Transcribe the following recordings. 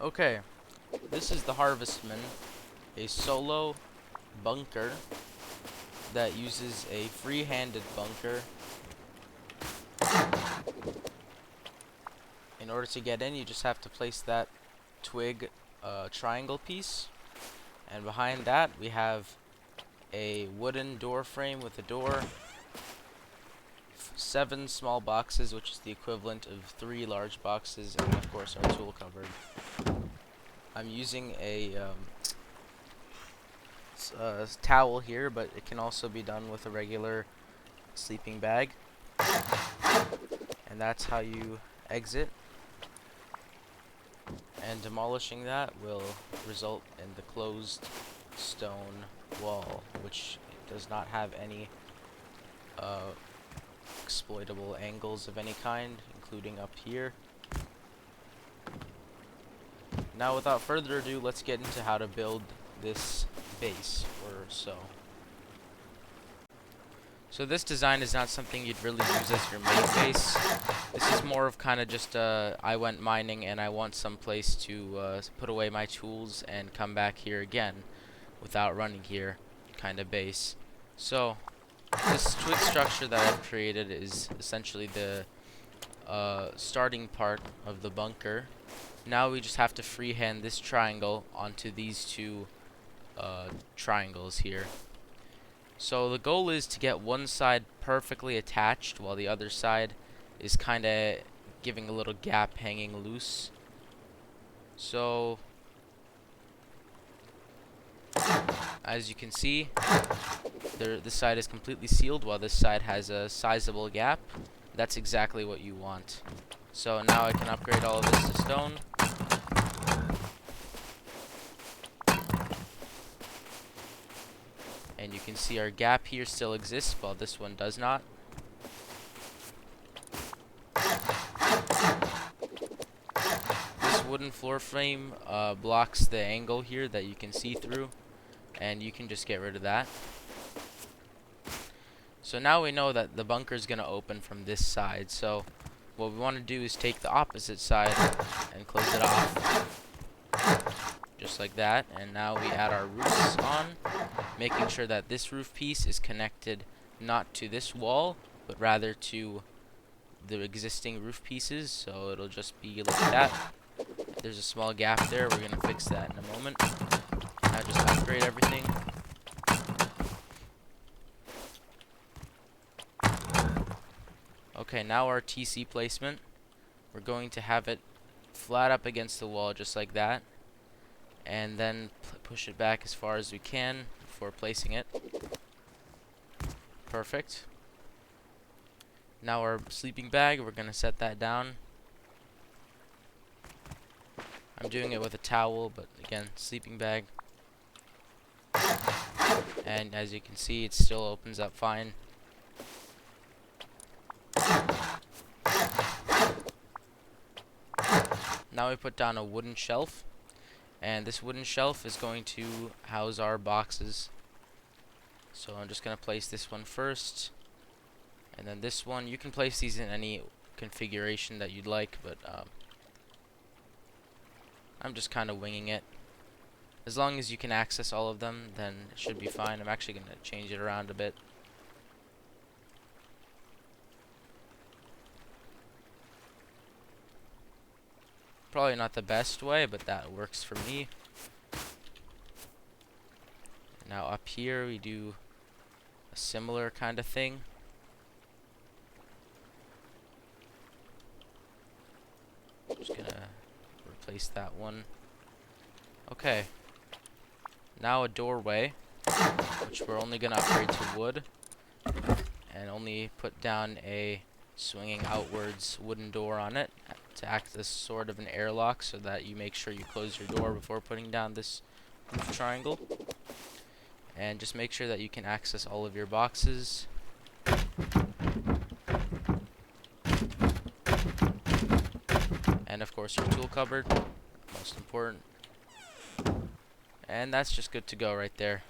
Okay, this is the HarvestMan, a solo bunker that uses a free-handed bunker. In order to get in, you just have to place that twig triangle piece, and behind that we have a wooden door frame with a door, 7 small boxes, which is the equivalent of 3 large boxes, and of course our tool cupboard. I'm using a towel here, but it can also be done with a regular sleeping bag. And that's how you exit. And demolishing that will result in the closed stone wall, which does not have any exploitable angles of any kind, including up here. Now, without further ado, let's get into how to build this base, or so. So this design is not something you'd really use as your main base. This is more of kind of just I went mining and I want some place to put away my tools and come back here again without running here kind of base. So this twig structure that I've created is essentially the starting part of the bunker. Now we just have to freehand this triangle onto these two triangles here. So the goal is to get one side perfectly attached while the other side is kind of giving a little gap hanging loose. So as you can see, this side is completely sealed while this side has a sizable gap. That's exactly what you want. So now I can upgrade all of this to stone. And you can see our gap here still exists, while this one does not. This wooden floor frame blocks the angle here that you can see through, and you can just get rid of that. So now we know that the bunker is going to open from this side. So what we want to do is take the opposite side and close it off. Just like that. And now we add our roofs on, making sure that this roof piece is connected not to this wall, but rather to the existing roof pieces. So it'll just be like that. There's a small gap there. We're going to fix that in a moment. Now just upgrade everything. Okay, now our TC placement. We're going to have it flat up against the wall just like that. And then push it back as far as we can before placing it. Perfect. Now our sleeping bag, we're going to set that down. I'm doing it with a towel, but again, sleeping bag. And as you can see, it still opens up fine. Now we put down a wooden shelf. And this wooden shelf is going to house our boxes. So I'm just going to place this one first. And then this one. You can place these in any configuration that you'd like, but I'm just kind of winging it. As long as you can access all of them, then it should be fine. I'm actually going to change it around a bit. Probably not the best way, but that works for me. Now up here we do a similar kind of thing. Just gonna replace that one. Okay. Now a doorway, which we're only gonna upgrade to wood, and only put down a swinging outwards wooden door on it to act as sort of an airlock, so that you make sure you close your door before putting down this roof triangle. And just make sure that you can access all of your boxes. And of course your tool cupboard, most important. And that's just good to go right there.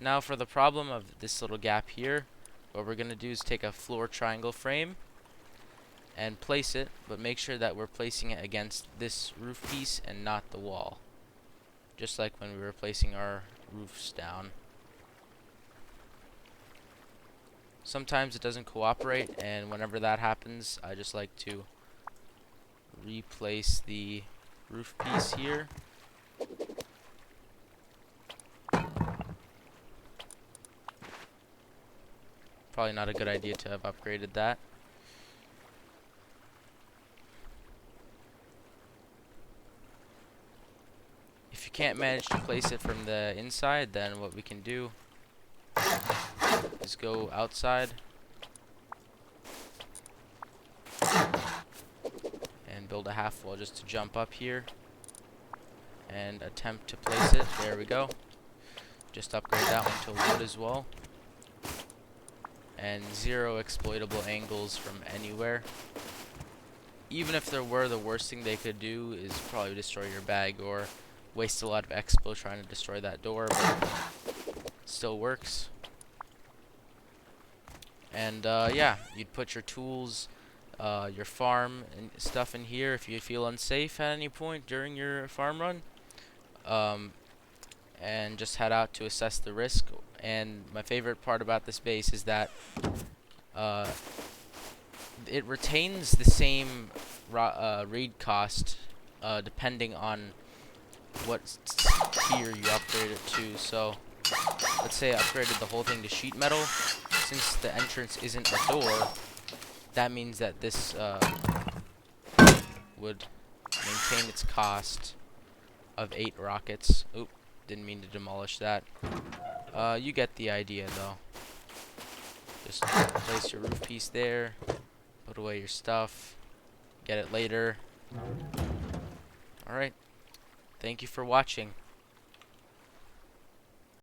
Now for the problem of this little gap here, what we're going to do is take a floor triangle frame and place it, but make sure that we're placing it against this roof piece and not the wall, just like when we were placing our roofs down. Sometimes it doesn't cooperate, and whenever that happens, I just like to replace the roof piece here. Probably not a good idea to have upgraded that. If you can't manage to place it from the inside, then what we can do is go outside and build a half wall just to jump up here and attempt to place it. There we go. Just upgrade that one to wood as well. And 0 exploitable angles from anywhere. Even if there were, the worst thing they could do is probably destroy your bag or waste a lot of expo trying to destroy that door, but still works. And yeah, you'd put your tools, your farm and stuff in here if you feel unsafe at any point during your farm run, and just head out to assess the risk. And my favorite part about this base is that it retains the same raid cost depending on what tier you upgrade it to. So let's say I upgraded the whole thing to sheet metal. Since the entrance isn't a door, that means that this would maintain its cost of 8 rockets. Oop, didn't mean to demolish that. You get the idea though. Just place your roof piece there, put away your stuff, get it later. Alright, thank you for watching.